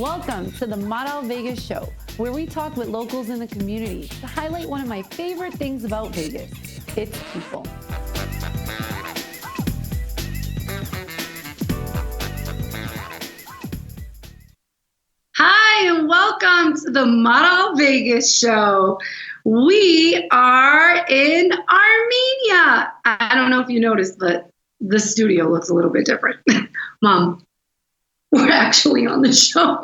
Welcome to the Maral Vegas Show, where we talk with locals in the community to highlight one of my favorite things about Vegas, its people. Hi, and welcome to the Maral Vegas Show. We are in Armenia. I don't know if you noticed, but the studio looks a little bit different. Mom, we're actually on the show.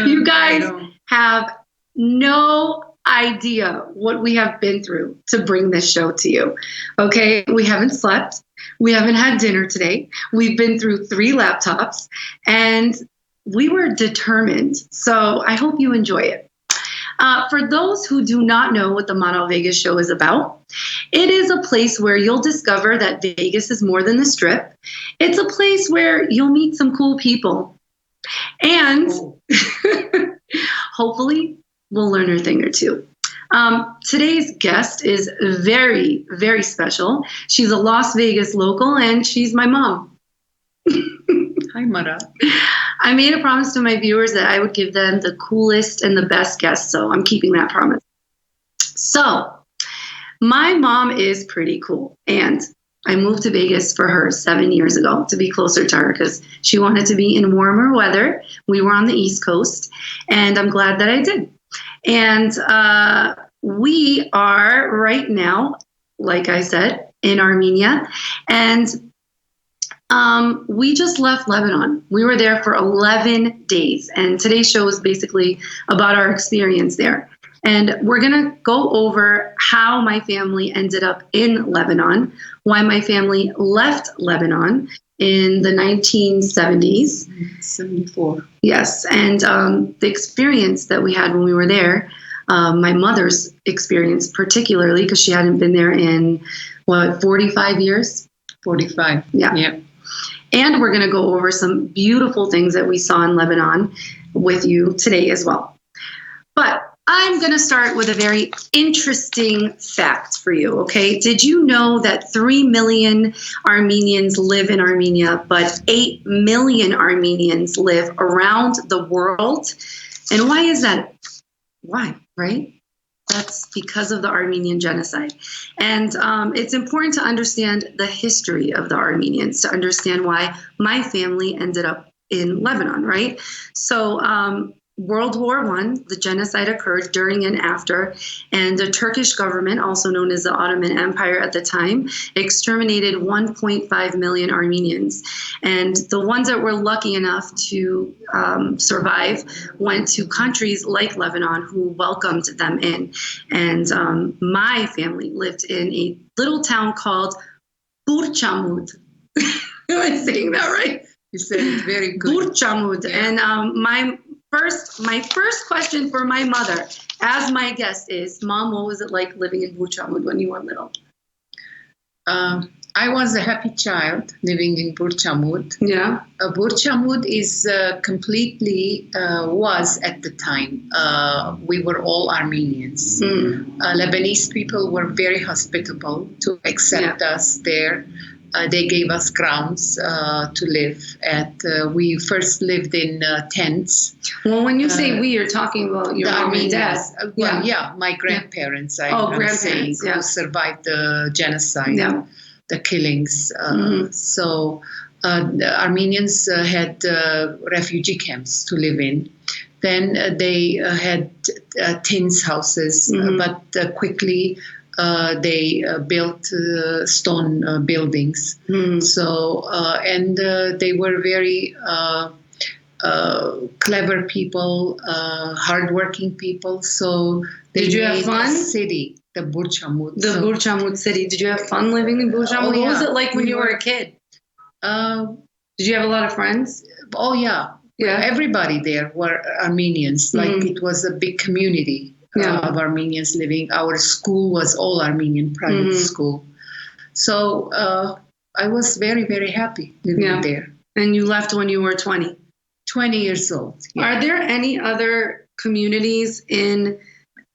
You guys have no idea what we have been through to bring this show to you. Okay, we haven't slept. We haven't had dinner today. We've been through 3 laptops and we were determined. So I hope you enjoy it. For those who do not know what the Maral Vegas Show is about, it is a place where you'll discover that Vegas is more than the Strip. It's a place where you'll meet some cool people. And hopefully we'll learn a thing or two. Today's guest is very, very special. She's a Las Vegas local and she's my mom. Hi, Mara. I made a promise to my viewers that I would give them the coolest and the best guests, so I'm keeping that promise. So, my mom is pretty cool, and I moved to Vegas for her 7 years ago to be closer to her because she wanted to be in warmer weather. We were on the East Coast, and I'm glad that I did. And we are right now, like I said, in Armenia, and we just left Lebanon. We were there for 11 days, and today's show is basically about our experience there. And we're going to go over how my family ended up in Lebanon, why my family left Lebanon in the 1970s. 74. Yes, and the experience that we had when we were there, my mother's experience particularly, because she hadn't been there in, 45 years? 45. Yeah. And we're going to go over some beautiful things that we saw in Lebanon with you today as well. But I'm going to start with a very interesting fact for you, okay? Did you know that 3 million Armenians live in Armenia, but 8 million Armenians live around the world? And why is that? Why, right? That's because of the Armenian Genocide. And it's important to understand the history of the Armenians to understand why my family ended up in Lebanon, right? So World War I, the genocide occurred during and after, and the Turkish government, also known as the Ottoman Empire at the time, exterminated 1.5 million Armenians. And the ones that were lucky enough to survive went to countries like Lebanon who welcomed them in. And my family lived in a little town called Burchamud. Am I saying that right? You said it very good. Burchamud. Yeah. And my first question for my mother as my guest is, Mom, what was it like living in Burchamud when you were little? I was a happy child living in Burchamud. Yeah. Burchamud is completely, was at the time, we were all Armenians. Lebanese people were very hospitable to accept us there. They gave us grounds to live at. We first lived in tents. Well, when you say we, you're talking about your mom and dad. My grandparents, I'm saying, who survived the genocide, the killings. So the Armenians had refugee camps to live in. Then they had tins houses, but quickly they built stone buildings. So, and they were very clever people, hardworking people. So they Did you have fun? City, the Burchamud. Burchamud city. Did you have fun living in Burchamud? What was it like when you were a kid? Did you have a lot of friends? Oh, yeah. Yeah. Everybody there were Armenians. Like it was a big community. Of Armenians living. Our school was all Armenian private school. So I was very, very happy living there. And you left when you were 20? 20 years old. Yeah. Are there any other communities in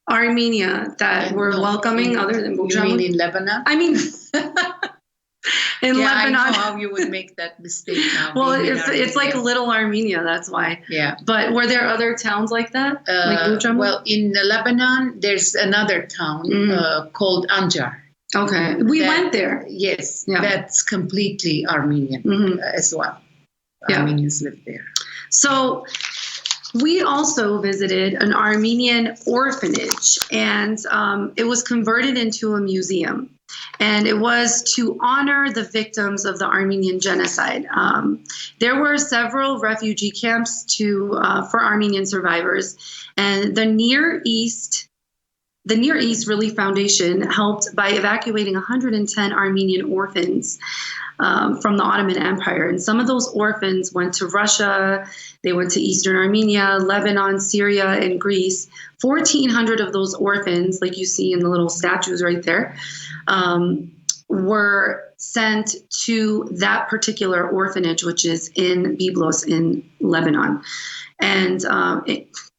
Armenia that were welcoming other than Burchamud? You mean in Lebanon? I mean, in Yeah, Lebanon. I know how you would make that mistake now. Well, being in it's like Armenia. little Armenia, that's why. Yeah. But were there other towns like that? Like Bucharest? Well, in Lebanon, there's another town called Anjar. Okay. We went there. Yes, Yeah. that's completely Armenian as well. Yeah. Armenians live there. So we also visited an Armenian orphanage, and it was converted into a museum. And it was to honor the victims of the Armenian Genocide. There were several refugee camps for Armenian survivors, and the Near East Relief Foundation helped by evacuating 110 Armenian orphans from the Ottoman Empire. And some of those orphans went to Russia, they went to Eastern Armenia, Lebanon, Syria, and Greece. 1,400 of those orphans, like you see in the little statues right there, were sent to that particular orphanage, which is in Byblos in Lebanon. And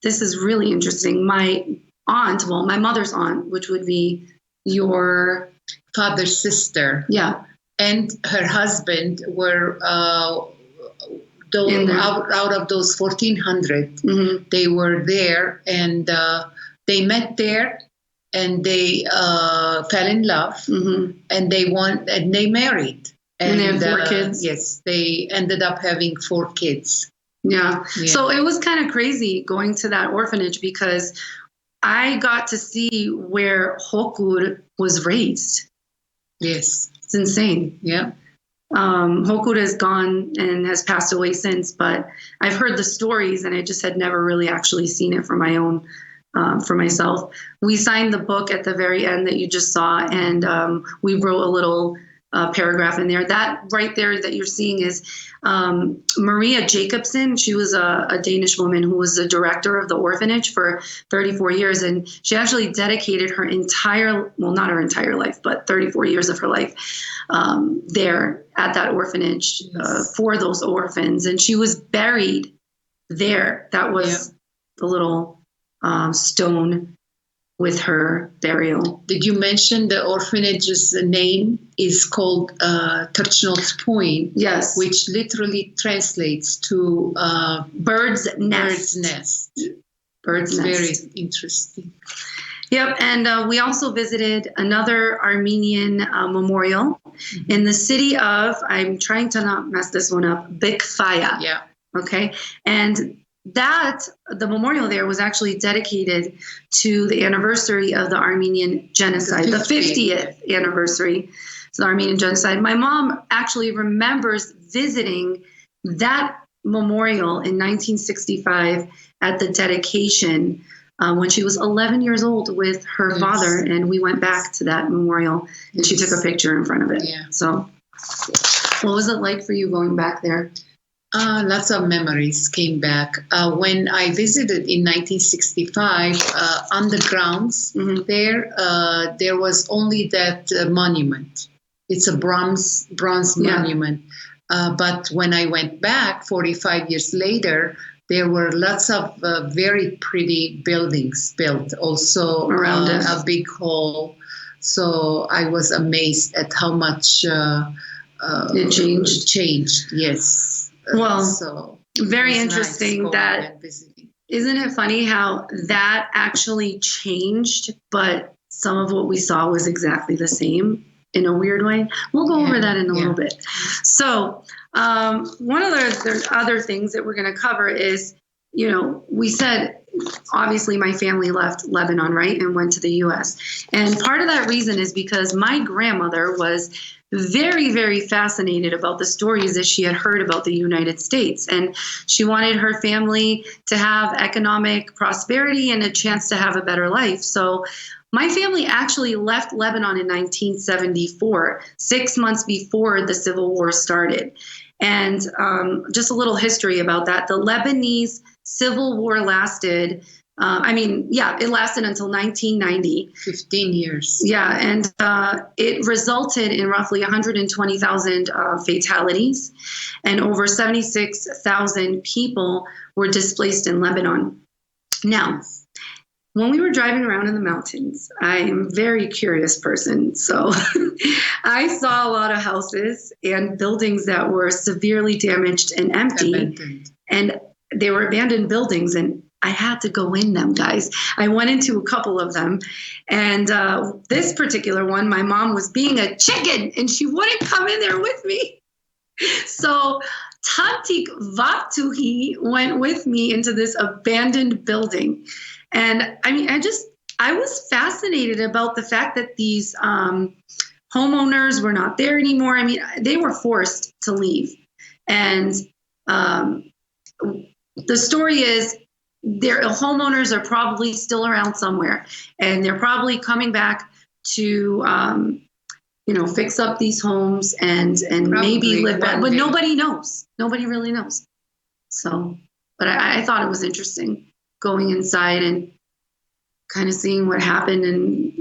this is really interesting. My mother's aunt, which would be your father's sister. Yeah. And her husband were out of those 1,400. They were there, and they met there, and they fell in love, and they married. And they had 4 kids. Yes, they ended up having 4 kids. Yeah. So it was kind of crazy going to that orphanage, because I got to see where Hokur was raised. Yes. It's insane. Yeah. Hokur is gone and has passed away since, but I've heard the stories, and I just had never really actually seen it for myself. We signed the book at the very end that you just saw, and we wrote a little paragraph in there. That right there that you're seeing is Maria Jacobson. She was a Danish woman who was the director of the orphanage for 34 years. And she actually dedicated her not her entire life, but 34 years of her life there at that orphanage for those orphans. And she was buried there. That was the little stone with her burial. Did you mention the orphanage's name is called Turchnot's Point? Yes. Which literally translates to bird's nest. Bird's nest. Very interesting. Yep, and we also visited another Armenian memorial in the city of, I'm trying to not mess this one up, Bikfaya. Yeah. Okay, and the memorial there was actually dedicated to the anniversary of the Armenian Genocide, the 50th anniversary of the Armenian Genocide. My mom actually remembers visiting that memorial in 1965 at the dedication when she was 11 years old with her father, and we went back to that memorial, and she took a picture in front of it. Yeah. So what was it like for you going back there? Lots of memories came back. When I visited in 1965, on the grounds there was only that monument. It's a bronze monument. But when I went back 45 years later, there were lots of very pretty buildings built also around a big hall. So I was amazed at how much it changed. Yes. Well, so very interesting that, isn't it funny how that actually changed, but some of what we saw was exactly the same in a weird way. We'll go over that in a little bit. So one of the other things that we're going to cover is, we said, obviously my family left Lebanon, right, and went to the U.S. And part of that reason is because my grandmother was very, very fascinated about the stories that she had heard about the United States. And she wanted her family to have economic prosperity and a chance to have a better life. So my family actually left Lebanon in 1974, 6 months before the Civil War started. And just a little history about that. The Lebanese Civil War lasted it lasted until 1990. 15 years. Yeah, and it resulted in roughly 120,000 fatalities, and over 76,000 people were displaced in Lebanon. Now, when we were driving around in the mountains, I am a very curious person. So I saw a lot of houses and buildings that were severely damaged and empty. Abandoned. And they were abandoned buildings, and I had to go in them, guys. I went into a couple of them. And this particular one, my mom was being a chicken, and she wouldn't come in there with me. So Tantik Vatuhi went with me into this abandoned building. And I mean, I was fascinated about the fact that these homeowners were not there anymore. I mean, they were forced to leave. And the story is their homeowners are probably still around somewhere, and they're probably coming back to, fix up these homes and maybe live back. But nobody knows. Nobody really knows. So, but I thought it was interesting going inside and kind of seeing what happened. And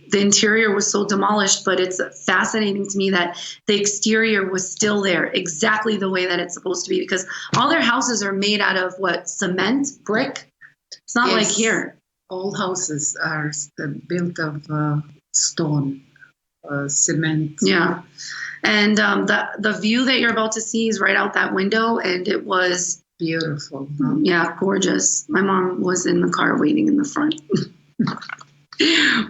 the interior was so demolished, but it's fascinating to me that the exterior was still there exactly the way that it's supposed to be, because all their houses are made out of cement, brick. It's not like here. All houses are built of stone, cement. Yeah. And the view that you're about to see is right out that window, and it was beautiful. Huh? Yeah, gorgeous. My mom was in the car waiting in the front.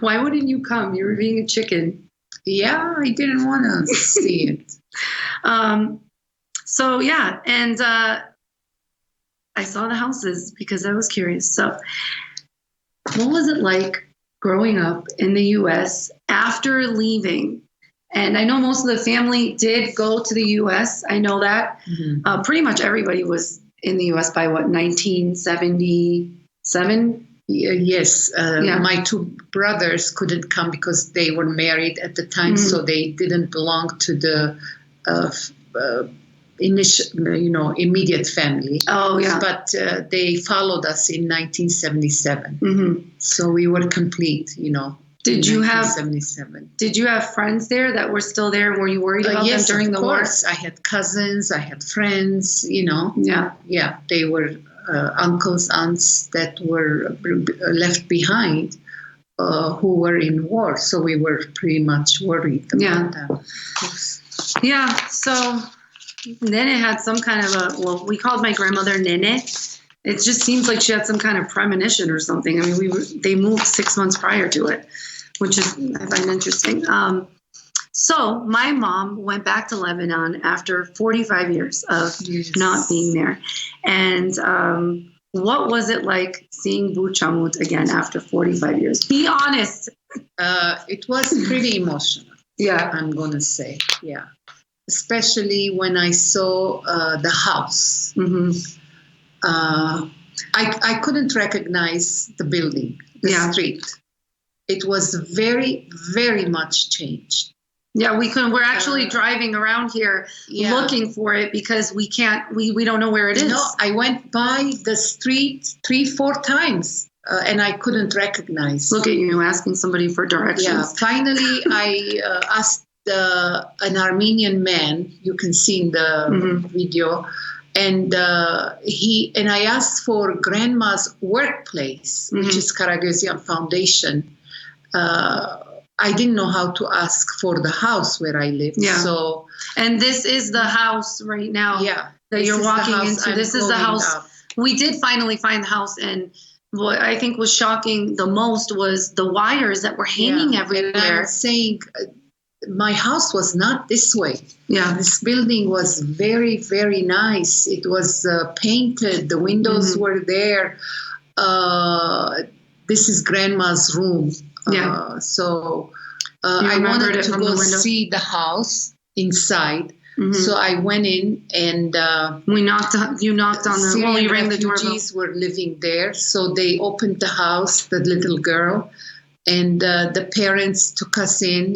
Why wouldn't you come? You were being a chicken. Yeah, I didn't want to see it. So yeah, and I saw the houses because I was curious. So what was it like growing up in the U.S. after leaving? And I know most of the family did go to the U.S. I know that. Mm-hmm. Pretty much everybody was in the U.S. by 1977? Yes. My two brothers couldn't come because they were married at the time, mm-hmm. so they didn't belong to the immediate family. Oh, yeah. But they followed us in 1977. Mm-hmm. So we were complete, Did you have friends there that were still there? Were you worried about them during the war? Yes, I had cousins, I had friends, Yeah. Yeah, they were uncles, aunts that were left behind who were in war. So we were pretty much worried about them. Yeah, so Nene had some kind of we called my grandmother Nene. It just seems like she had some kind of premonition or something. I mean, they moved 6 months prior to it, which is, I find interesting. So my mom went back to Lebanon after 45 years of not being there. And what was it like seeing Buchamut again after 45 years? Be honest. It was pretty emotional. Yeah. I'm going to say. Yeah. Especially when I saw the house. Mm-hmm. I couldn't recognize the building, the street. It was very, very much changed. Yeah, we couldn't. We're actually driving around here looking for it because we can't. We don't know where it is. No, I went by the street 3-4 times and I couldn't recognize. Look at you asking somebody for directions. Yeah. Finally, I asked an Armenian man. You can see in the video. And I asked for grandma's workplace, which is Karagözian Foundation. I didn't know how to ask for the house where I lived. Yeah. So, and this is the house right now that you're walking into. This is the house. We did finally find the house, and what I think was shocking the most was the wires that were hanging everywhere. And I'm saying my house was not this way. Yeah. This building was very, very nice. It was painted. The windows were there. This is grandma's room. So I wanted to go see the house inside. Mm-hmm. So I went in and you knocked on the you rang the doorbell. Refugees were living there. So they opened the house, the little girl, and the parents took us in,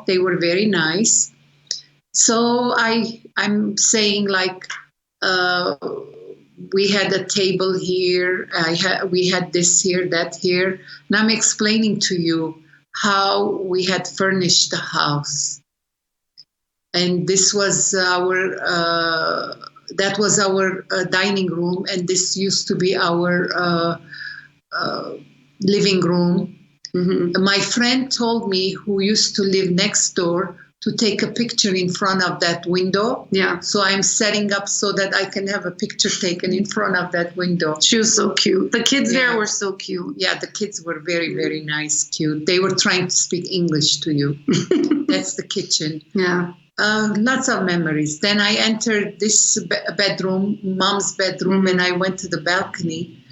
they were very nice. So I'm saying we had a table here, we had this here, that here. And I'm explaining to you how we had furnished the house. And this was our dining room, and this used to be our living room. Mm-hmm. My friend told me, who used to live next door, to take a picture in front of that window. Yeah. So I'm setting up so that I can have a picture taken in front of that window. She was so cute. The kids Yeah. there were so cute. Yeah, the kids were very, very nice, cute. They were trying to speak English to you. That's the kitchen. Yeah. Lots of memories. Then I entered this bedroom, mom's bedroom, and I went to the balcony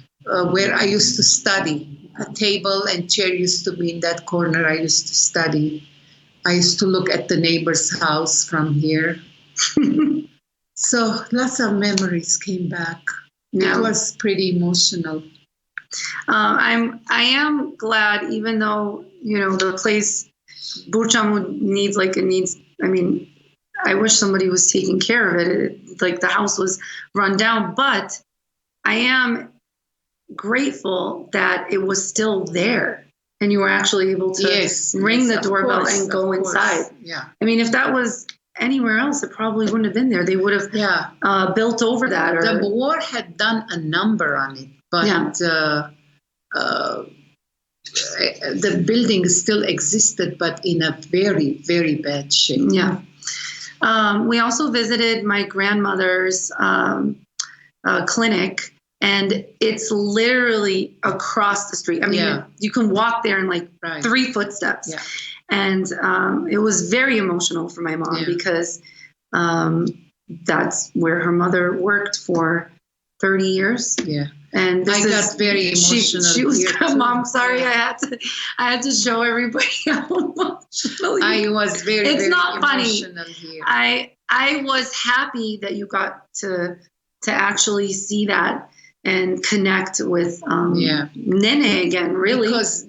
where I used to study. A table and chair used to be in that corner. I used to study. I used to look at the neighbor's house from here. So lots of memories came back. Yeah. It was pretty emotional. I am glad, even though, the place, Burçamut needs, I mean, I wish somebody was taking care of it. Like the house was run down, but I am grateful that it was still there and you were actually able to ring the doorbell and go inside. Yeah. I mean, if that was anywhere else, it probably wouldn't have been there. They would have built over that. The war had done a number on it, but the building still existed, but in a very, very bad shape. Yeah. We also visited my grandmother's clinic, and it's literally across the street. I mean, you can walk there in 3 footsteps. Yeah. And it was very emotional for my mom because that's where her mother worked for 30 years. Yeah. And I got very emotional. She was, Mom, sorry, I had to show everybody how emotional. I was very, it's very not funny. Here. I was happy that you got to actually see that and connect with Nene again, really. Because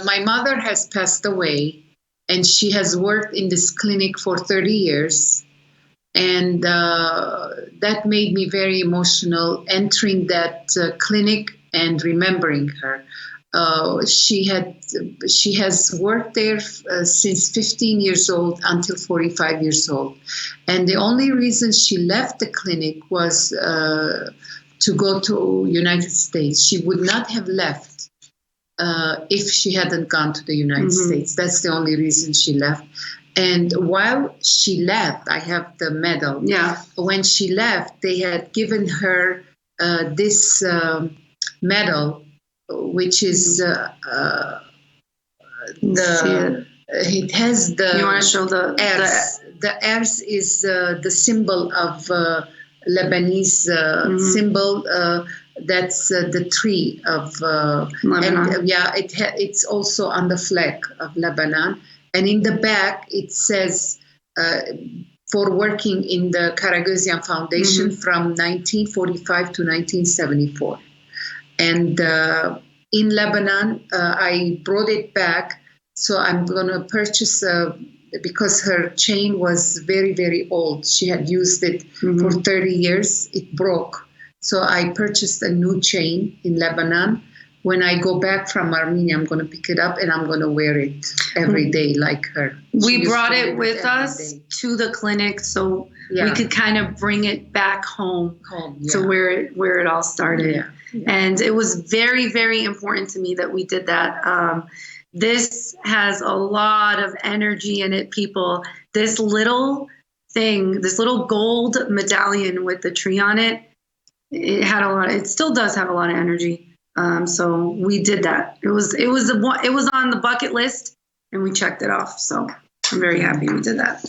my mother has passed away, and she has worked in this clinic for 30 years. And that made me very emotional, entering that clinic and remembering her. She has worked there since 15 years old until 45 years old. And the only reason she left the clinic was to go to United States. She would not have left if she hadn't gone to the United States. That's the only reason she left. And while she left, I have the medal. Yeah. When she left, they had given her this medal, which is it has the. You want to show the Ers. The Ers is the symbol of Lebanese symbol. That's the tree of Lebanon. And, it's also on the flag of Lebanon. And in the back, it says, for working in the Karagözian Foundation from 1945 to 1974. And in Lebanon, I brought it back. So I'm going to purchase, because her chain was very, very old. She had used it for 30 years. It broke. So I purchased a new chain in Lebanon. When I go back from Armenia, I'm going to pick it up and I'm going to wear it every day like her. We brought it with us to the clinic so we could kind of bring it back home to where it all started. Yeah. Yeah. And it was very, very important to me that we did that. This has a lot of energy in it, people. This little thing, this little gold medallion with the tree on it, it still does have a lot of energy. So we did that. It was on the bucket list and we checked it off. So I'm very happy we did that.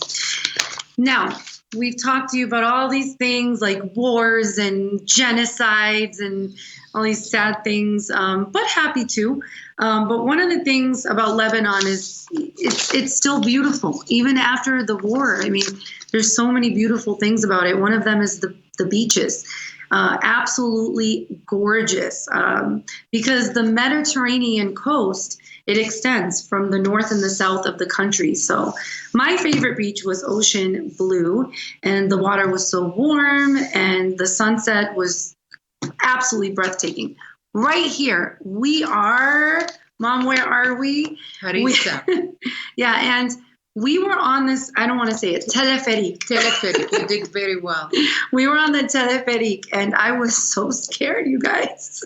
Now, we've talked to you about all these things like wars and genocides and all these sad things, but happy too. But one of the things about Lebanon is it's still beautiful, even after the war. I mean, there's so many beautiful things about it. One of them is the beaches. Absolutely gorgeous, because the Mediterranean coast, it extends from the north and the south of the country. So my favorite beach was Ocean Blue, and the water was so warm and the sunset was absolutely breathtaking. Right here, we are, Mom, where are we? Harissa. Yeah, and we were on this, I don't want to say it, teleferik. Teleferik, you did very well. We were on the teleferik, and I was so scared, you guys.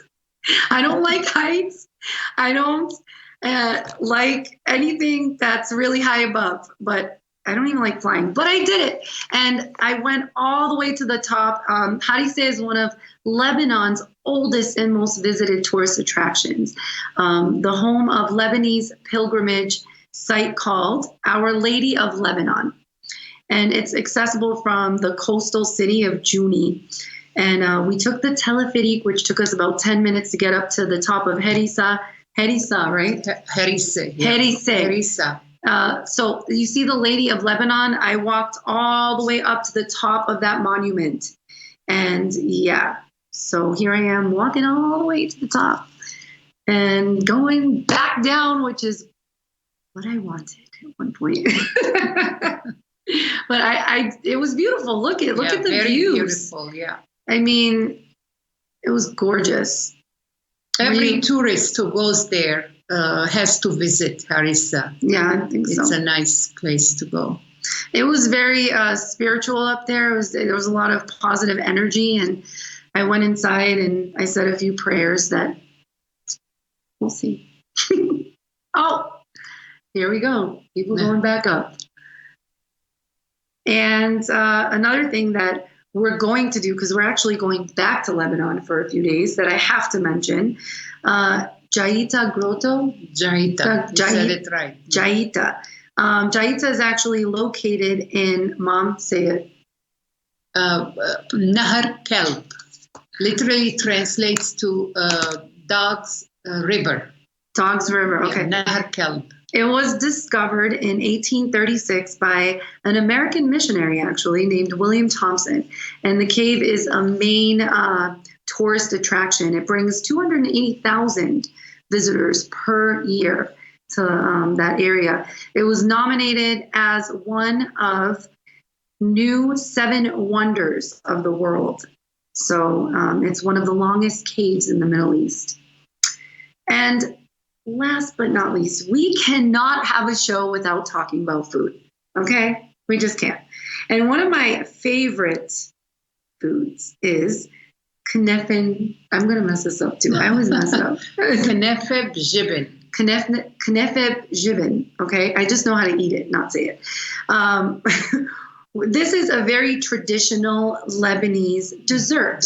I don't like heights, I don't like anything that's really high above, but I don't even like flying. But I did it. And I went all the way to the top. Harissa is one of Lebanon's oldest and most visited tourist attractions. The home of Lebanese pilgrimage site called Our Lady of Lebanon. And it's accessible from the coastal city of Juni. And we took the telepheric, which took us about 10 minutes to get up to the top of Harissa. Harissa, right? Harissa. Yeah. Harissa. So you see the Lady of Lebanon? I walked all the way up to the top of that monument. And yeah, so here I am walking all the way to the top and going back down, which is what I wanted at one point. But it was beautiful. Look at the very views. Beautiful, yeah. I mean, it was gorgeous. Every tourist who goes there has to visit Harissa. Yeah, I think so. It's a nice place to go. It was very spiritual up there. There was a lot of positive energy, and I went inside and I said a few prayers that we'll see. Oh, here we go. People going back up. And another thing that we're going to do, because we're actually going back to Lebanon for a few days, that I have to mention, Jaita Grotto. Jaita, you said it right. Jaita. Jaita is actually located in say it. Nahar Kelb. Literally translates to Dog's River. Dog's River, okay. Yeah, Nahar Kelb. It was discovered in 1836 by an American missionary, actually, named William Thompson. And the cave is a main tourist attraction. It brings 280,000 visitors per year to that area. It was nominated as one of new 7 wonders of the world. So it's one of the longest caves in the Middle East. And last but not least, we cannot have a show without talking about food. Okay? We just can't. And one of my favorite foods is knefe. I'm going to mess this up too. I always mess it up. Knefe b'jibin. Knefe b'jibin. Okay? I just know how to eat it, not say it. This is a very traditional Lebanese dessert.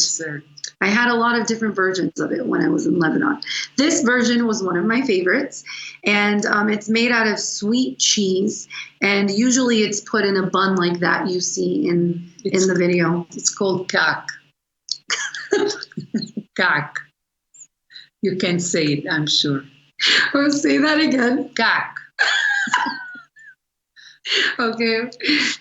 I had a lot of different versions of it when I was in Lebanon. This version was one of my favorites, and it's made out of sweet cheese, and usually it's put in a bun like that you see in the video. It's called kak. Kak. You can say it, I'm sure. Oh, say that again. Kak. Okay,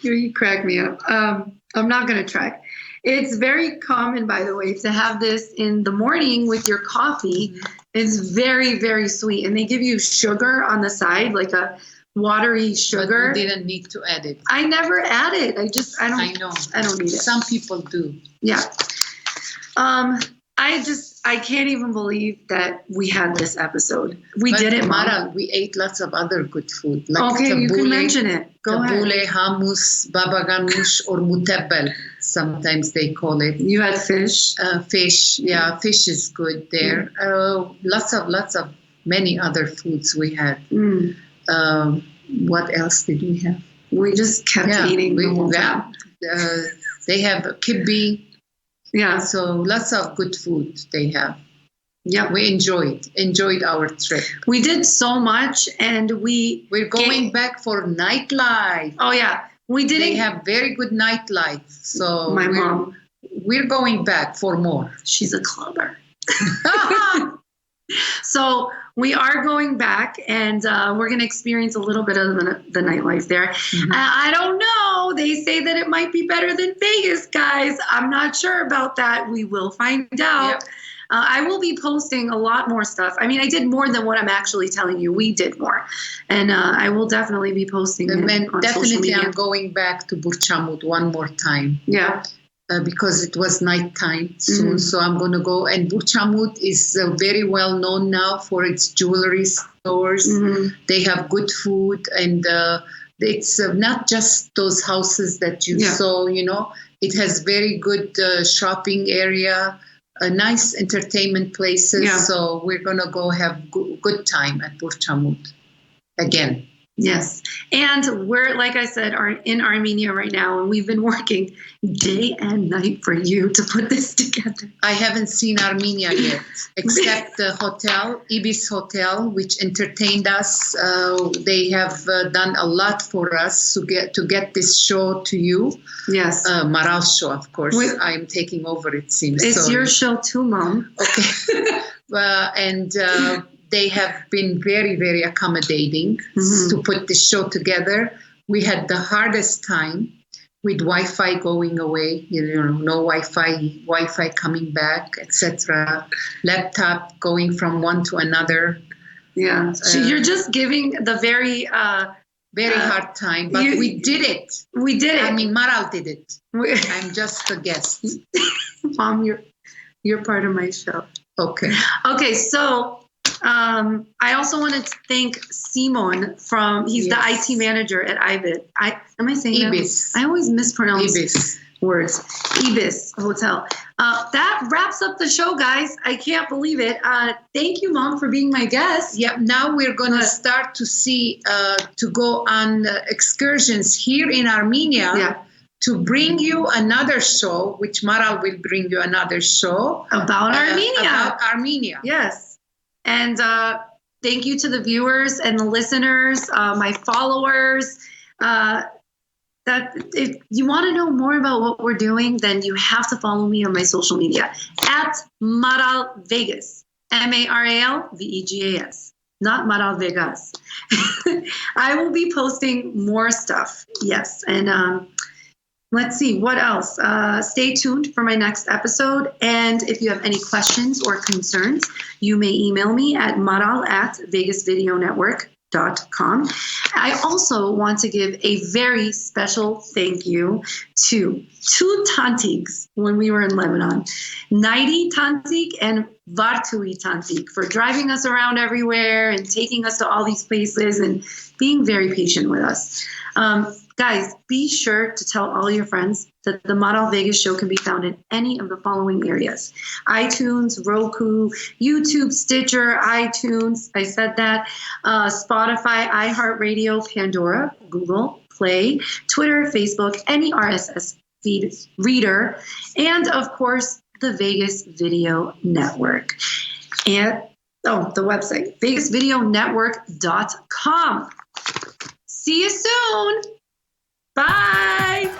you crack me up. I'm not going to try. It's very common, by the way, to have this in the morning with your coffee. It's very, very sweet. And they give you sugar on the side, like a watery sugar. But you didn't need to add it. I never add it. I know. I don't need it. Some people do. Yeah. I can't even believe that we had this episode. We did it, Maral. We ate lots of other good food. Like okay, tabbouleh, you can mention it. Go ahead. Tabbouleh, hummus, baba ganoush, or mutabbal. Sometimes they call it. You had fish. Fish, yeah, fish is good there. Lots of many other foods we had. What else did we have? We just kept eating. They have kibbe. Yeah. So lots of good food they have. Yeah, we enjoyed our trip. We did so much, and we're going back for nightlife. Oh yeah, They have very good nightlife. So my mom, we're going back for more. She's a clubber. So we are going back, and we're going to experience a little bit of the nightlife there. Mm-hmm. I don't know. They say that it might be better than Vegas, guys. I'm not sure about that. We will find out. Yep. I will be posting a lot more stuff. I mean, I did more than what I'm actually telling you. We did more. And I will definitely be posting it on social media. I'm going back to Burchamud one more time. Yeah. Because it was nighttime soon. Mm-hmm. So I'm going to go. And Burchamud is very well known now for its jewelry stores. Mm-hmm. They have good food. And it's not just those houses that you saw, It has very good shopping area. nice entertainment places. Yeah. So we're going to go have good time at Burchamut again. Yes. And we're, like I said, are in Armenia right now, and we've been working day and night for you to put this together. I haven't seen Armenia yet, except the hotel, Ibis Hotel, which entertained us. They have done a lot for us to get this show to you. Yes. Maral's show, of course. I'm taking over, it seems. It's your show too, Mom. Okay. And they have been very, very accommodating to put this show together. We had the hardest time with Wi-Fi going away, no Wi-Fi coming back, etc. Laptop going from one to another. Yeah, you're just giving the very hard time, but we did it. We did it. I mean, Maral did it. I'm just a guest. Mom, you're part of my show. Okay. Okay, so I also wanted to thank Simon he's the IT manager at Ibis. Am I saying Ibis? That? I always mispronounce Ibis words. Ibis Hotel. That wraps up the show, guys. I can't believe it. Thank you, Mom, for being my guest. Yeah, now we're going to start to go on excursions here in Armenia. Yeah. To bring you another show, which Maral will bring you another show about Armenia. About Armenia. Yes. And thank you to the viewers and the listeners, my followers. That if you want to know more about what we're doing, then you have to follow me on my social media at Maral Vegas, MaralVegas, not Maral Vegas. I will be posting more stuff. Yes. And let's see what else. Stay tuned for my next episode. And if you have any questions or concerns, you may email me at maral@vegasvideonetwork.com. I also want to give a very special thank you to two tantiks when we were in Lebanon, Naidi Tantik and Vartui Tantik, for driving us around everywhere and taking us to all these places and being very patient with us. Guys, be sure to tell all your friends that the Maral Vegas Show can be found in any of the following areas: iTunes, Roku, YouTube, Stitcher, iTunes, I said that, Spotify, iHeartRadio, Pandora, Google Play, Twitter, Facebook, any RSS feed reader, and of course, the Vegas Video Network. And, the website, vegasvideonetwork.com. See you soon. Bye.